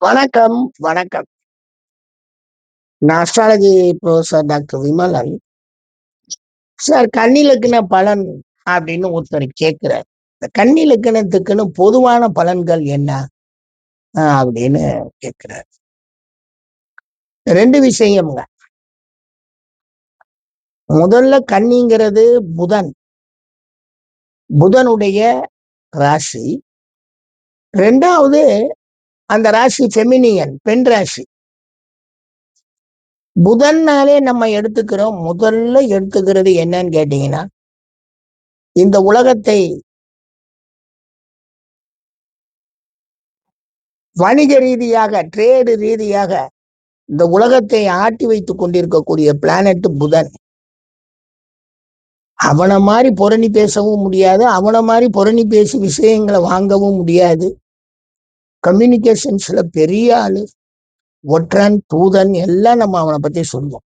வணக்கம், வணக்கம். நான் astrology professor doctor Vimalan. Sir கன்னி லக்ன பலன் அப்படின்னு ஒருத்தர் கேட்கிறார். இந்த கன்னி லக்னத்துக்குன்னு பொதுவான பலன்கள் என்ன? அப்படின்னு கேட்கிறார். 2 விஷயம்ங்க. முதல்ல கன்னிங்கிறது புதன். புதனுடைய ராசி. 2வது அந்த ராசி ஃபெமினியன், பெண் ராசி. புதன்னாலே நம்ம முதல்ல எடுத்துக்கிறது என்னன்னு கேட்டீங்கன்னா, இந்த உலகத்தை வணிக ரீதியாக, ட்ரேடு ரீதியாக இந்த உலகத்தை ஆட்டி வைத்துக் கொண்டிருக்கக்கூடிய பிளானட் புதன். அவனை மாதிரி புரணி பேசவும் முடியாது, அவனை மாதிரி புரணி பேசி விஷயங்களை வாங்கவும் முடியாது. கம்யூனிகேஷன்ஸ்ல பெரிய ஆளு, ஒற்றன், தூதன் எல்லாம் நம்ம அவனை பத்தி சொல்லுவோம்.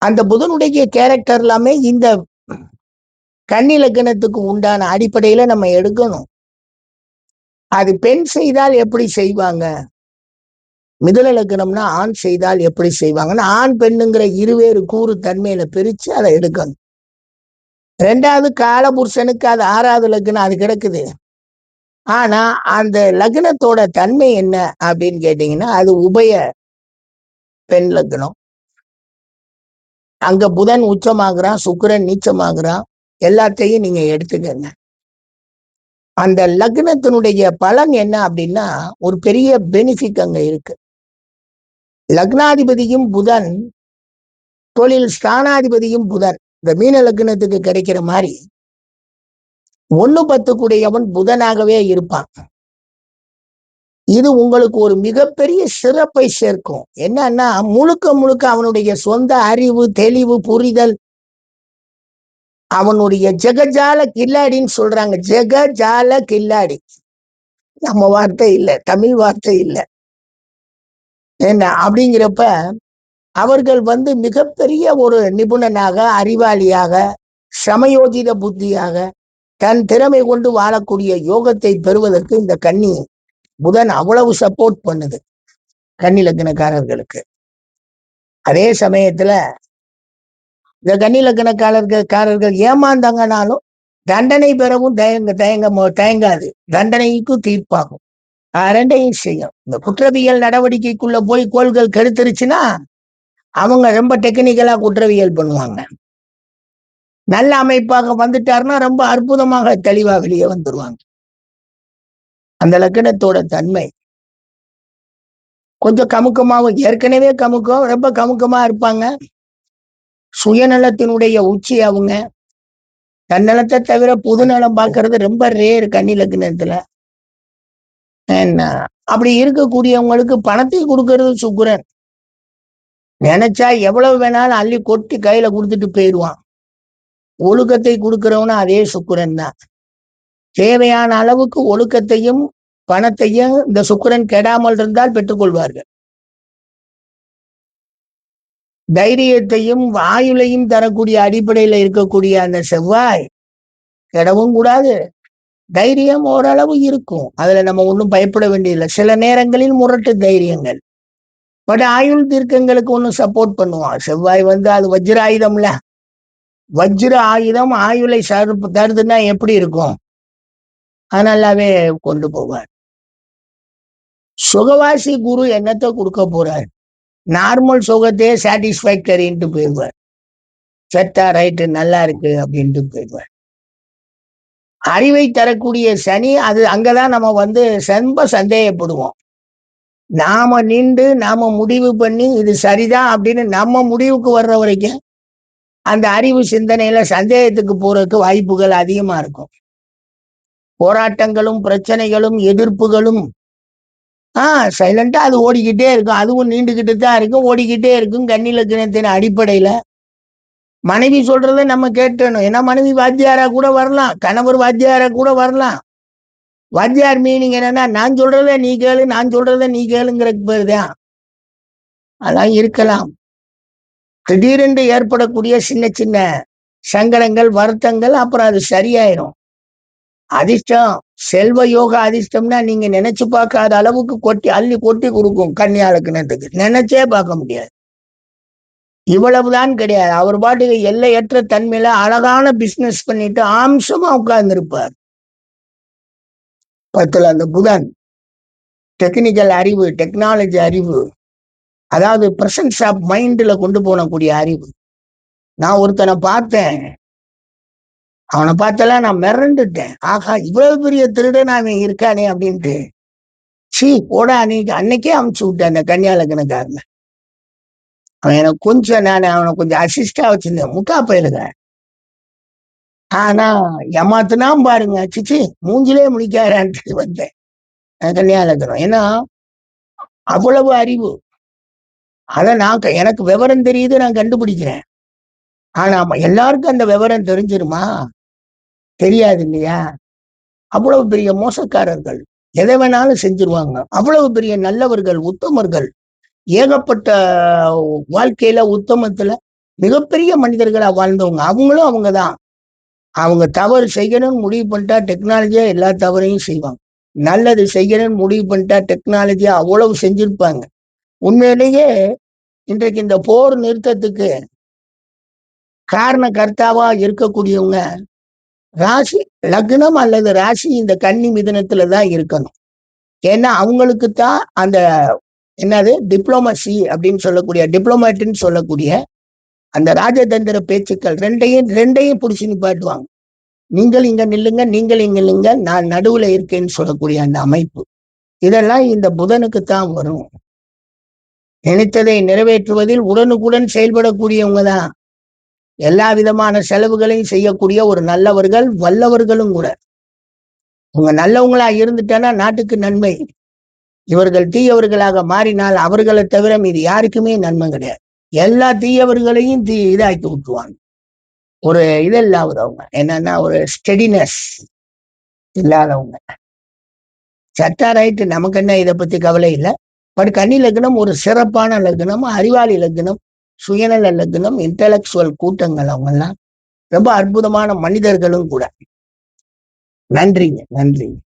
அந்த புதனுடைய கேரக்டர் எல்லாமே இந்த கன்னி லக்னத்துக்கு உண்டான அடிப்படையில நம்ம எடுக்கணும். அது பெண் செய்தால் எப்படி செய்வாங்க, மிதுன லக்னம்னா ஆண் செய்தால் எப்படி செய்வாங்கன்னா, ஆண் பெண்ணுங்கிற இருவேறு கூறு தன்மையில பிரிச்சு அதை எடுக்கணும். 2வது காலபுருஷனுக்கு அது 6வது லக்னம், அது கிடக்குது. ஆனா அந்த லக்னத்தோட தன்மை என்ன அப்படின்னு கேட்டீங்கன்னா, அது உபய பெண் லக்னம். அங்க புதன் உச்சமாகறான், சுக்கிரன் நீச்சமாகறான். எல்லாத்தையும் நீங்க எடுத்துக்கங்க. அந்த லக்னத்தினுடைய பலன் என்ன அப்படின்னா, ஒரு பெரிய பெனிஃபிட் அங்க இருக்கு. லக்னாதிபதியும் புதன், தொழில் ஸ்தானாதிபதியும் புதன். இந்த மீன லக்னத்துக்கு கிடைக்கிற மாதிரி 1-10 கூடியவன் புதனாகவே இருப்பான். இது உங்களுக்கு ஒரு மிகப்பெரிய சிறப்பை சேர்க்கும். என்னன்னா, முழுக்க முழுக்க அவனுடைய சொந்த அறிவு, தெளிவு, புரிதல், அவனுடைய ஜெகஜால கில்லாடின்னு சொல்றாங்க. ஜெகஜால கில்லாடி நம்ம வார்த்தை இல்ல, தமிழ் வார்த்தை இல்ல. என்ன அப்படிங்கிறப்ப அவர்கள் மிகப்பெரிய ஒரு நிபுணனாக, அறிவாளியாக, சமயோஜித புத்தியாக, தன் திறமை கொண்டு வாழக்கூடிய யோகத்தை பெறுவதற்கு இந்த கன்னி புதன் அவ்வளவு சப்போர்ட் பண்ணுது கன்னி லக்னக்காரர்களுக்கு. அதே சமயத்துல இந்த கன்னி லக்னக்காரர்கள் ஏமாந்தாங்கனாலும் தண்டனை பெறவும் தயங்காது, தண்டனைக்கும் தீர்ப்பாகும். 2யும் செய்யும். இந்த குற்றவியல் நடவடிக்கைக்குள்ள போய் கோள்கள் கெடுத்துருச்சுன்னா அவங்க ரொம்ப டெக்னிக்கலா குற்றவியல் பண்ணுவாங்க. நல்ல அமைப்பாக வந்துட்டாருன்னா ரொம்ப அற்புதமாக தெளிவா வெளியே வந்துருவாங்க. அந்த லக்னத்தோட தன்மை கொஞ்சம் கமுக்கமாவும், ஏற்கனவே கமுக்கம், ரொம்ப கமுக்கமா இருப்பாங்க. சுயநலத்தினுடைய உச்சி அவங்க. தன்னலத்தை தவிர பொது நலம் பார்க்கறது ரொம்ப ரேர் கன்னி லக்னத்துல. என்ன அப்படி இருக்கக்கூடியவங்களுக்கு பணத்தை கொடுக்கறது சுக்கிரன். நினைச்சா எவ்வளவு வேணாலும் அள்ளி கொட்டி கையில கொடுத்துட்டு போயிடுவான். ஒழுக்கத்தை கொடுக்கிறவனும் அதே சுக்கிரன் தான். தேவையான அளவுக்கு ஒழுக்கத்தையும் பணத்தையும் இந்த சுக்கிரன் கெடாமல் இருந்தால் பெற்றுக்கொள்வார்கள். தைரியத்தையும் ஆயுளையும் தரக்கூடிய அடிப்படையில இருக்கக்கூடிய அந்த செவ்வாய் கெடவும் கூடாது. தைரியம் ஓரளவு இருக்கும், அதுல நம்ம ஒன்றும் பயப்பட வேண்டியதில்லை. சில நேரங்களில் முரட்டு தைரியங்கள், பட் ஆயுள் தீர்க்கங்களுக்கு ஒன்றும் சப்போர்ட் பண்ணுவான் செவ்வாய். அது வஜ்ர ஆயுதம்ல. வஜ்ர ஆயுதம் ஆயுளை தருதுன்னா எப்படி இருக்கும்? அதனாலவே கொண்டு போவார். சுகவாசி குரு என்னத்தை கொடுக்க போறார்? நார்மல் சுகத்தையே சாட்டிஸ்ஃபேக்டரின்ட்டு போயிடுவார். செத்தா ரைட்டு, நல்லா இருக்கு அப்படின்ட்டு போயிடுவார். அறிவை தரக்கூடிய சனி, அது அங்கதான் நம்ம ரொம்ப சந்தேகப்படுவோம். நாம நின்று நாம முடிவு பண்ணி இது சரிதான் அப்படின்னு நம்ம முடிவுக்கு வர்ற வரைக்கும் அந்த அறிவு சிந்தனையில சந்தேகத்துக்கு போறதுக்கு வாய்ப்புகள் அதிகமா இருக்கும். போராட்டங்களும் பிரச்சனைகளும் எதிர்ப்புகளும் சைலண்டா அது ஓடிக்கிட்டே இருக்கும். அதுவும் நீண்டுகிட்டு தான் இருக்கும், ஓடிக்கிட்டே இருக்கும். கன்னி லக்னத்தின் அடிப்படையில மனைவி சொல்றதை நம்ம கேட்டணும். ஏன்னா மனைவி வாத்தியாரா கூட வரலாம், கணவர் வாத்தியாரா கூட வரலாம். வாத்தியார் மீனிங் என்னன்னா, நான் சொல்றத நீ கேளு, நான் சொல்றத நீ கேளுங்கிற பேர் தான். அதான் இருக்கலாம். திடீரென்று ஏற்படக்கூடிய சின்ன சின்ன சங்கடங்கள், வருத்தங்கள், அப்புறம் அது சரியாயிரும். அதிர்ஷ்டம் செல்வ யோக அதிர்ஷ்டம்னா நீங்க நினைச்சு பார்க்காத அளவுக்கு கொட்டி அள்ளி கொட்டி கொடுக்கும் கன்னியா லக்னத்துக்கு, நினைச்சே பார்க்க முடியாது. இவ்வளவுதான் கிடையாது, அவர் பாட்டுக்கு எல்லையற்ற தன்மையில அழகான பிசினஸ் பண்ணிட்டு ஆம்சமா உட்கார்ந்து இருப்பார். 10ல் அந்த புதன் டெக்னிக்கல் அறிவு, டெக்னாலஜி அறிவு, அதாவது பிரசன்ஸ் ஆஃப் மைண்ட்ல கொண்டு போனக்கூடிய அறிவு. நான் ஒருத்தனை பார்த்தேன், அவனை பார்த்தெல்லாம் நான் மிரண்டுட்டேன். ஆகா, இவ்வளவு பெரிய திருடன் அவன் இருக்கானே அப்படின்ட்டு. சீ போடா, அன்னைக்கே அமுச்சு விட்டேன் அந்த கன்னியா லக்னக்காரனை. அவன் எனக்கு கொஞ்சம், நான் அவனை கொஞ்சம் அசிஸ்டா வச்சிருந்தேன், முட்டா பயிலுங்க. ஆனா ஏமாத்துனா பாருங்க, சிச்சி மூஞ்சிலே முடிக்காரான்ட்டு வந்தேன் கன்னியா லக்னம். ஏன்னா அவ்வளவு அறிவு. அத நான் எனக்கு விவரம் தெரியுது, நான் கண்டுபிடிக்கிறேன். ஆனா எல்லாருக்கும் அந்த விவரம் தெரிஞ்சிருமா? தெரியாது இல்லையா? அவ்வளவு பெரிய மோசக்காரர்கள், எதை வேணாலும் செஞ்சிருவாங்க. அவ்வளவு பெரிய நல்லவர்கள், உத்தமர்கள், ஏகப்பட்ட வாழ்க்கையில உத்தமத்துல மிகப்பெரிய மனிதர்களா வாழ்ந்தவங்க. அவங்களும் அவங்கதான். அவங்க தவறு செய்யணும்னு முடிவு பண்ணிட்டா டெக்னாலஜியா எல்லா தவறையும் செய்வாங்க. நல்லது செய்யணும்னு முடிவு பண்ணிட்டா டெக்னாலஜியா அவ்வளவு செஞ்சிருப்பாங்க. உண்மையிலேயே இன்றைக்கு இந்த போர் நிறுத்தத்துக்கு காரண கர்த்தாவா இருக்கக்கூடியவங்க ராசி லக்னம் அல்லது ராசி இந்த கன்னி மிதுனத்துலதான் இருக்கணும். ஏன்னா அவங்களுக்கு தான் அந்த என்னது டிப்ளமசி அப்படின்னு சொல்லக்கூடிய, டிப்ளமேட்னு சொல்லக்கூடிய அந்த ராஜதந்திர பேச்சுக்கள் ரெண்டையும் பிடிச்சு நிப்பாட்டுவாங்க. நீங்கள் இங்க நில்லுங்க, நீங்கள் இங்க நில்லுங்க, நான் நடுவுல இருக்கேன்னு சொல்லக்கூடிய அந்த அமைப்பு, இதெல்லாம் இந்த புதனுக்கு தான் வரும். நினைத்ததை நிறைவேற்றுவதில் உடனுக்குடன் செயல்படக்கூடியவங்க தான். எல்லா விதமான செலவுகளையும் செய்யக்கூடிய ஒரு நல்லவர்கள், வல்லவர்களும் கூட. இவங்க நல்லவங்களா இருந்துட்டானா நாட்டுக்கு நன்மை. இவர்கள் தீயவர்களாக மாறினால் அவர்களை தவிர மீது யாருக்குமே நன்மை கிடையாது. எல்லா தீயவர்களையும் இதாக்கி விட்டுருவாங்க. ஒரு இது இல்லாதவங்க, என்னன்னா ஒரு ஸ்டெடினஸ் இல்லாதவங்க. சட்டா ரைட்டு, நமக்கு என்ன இதை பத்தி கவலை இல்லை. பட் கன்னி லக்னம் ஒரு சிறப்பான லக்னம், அறிவாளி லக்னம், சுயநல லக்னம், இன்டலெக்சுவல் கூட்டங்கள். அவங்க எல்லாம் ரொம்ப அற்புதமான மனிதர்களும் கூட. நன்றிங்க, நன்றிங்க.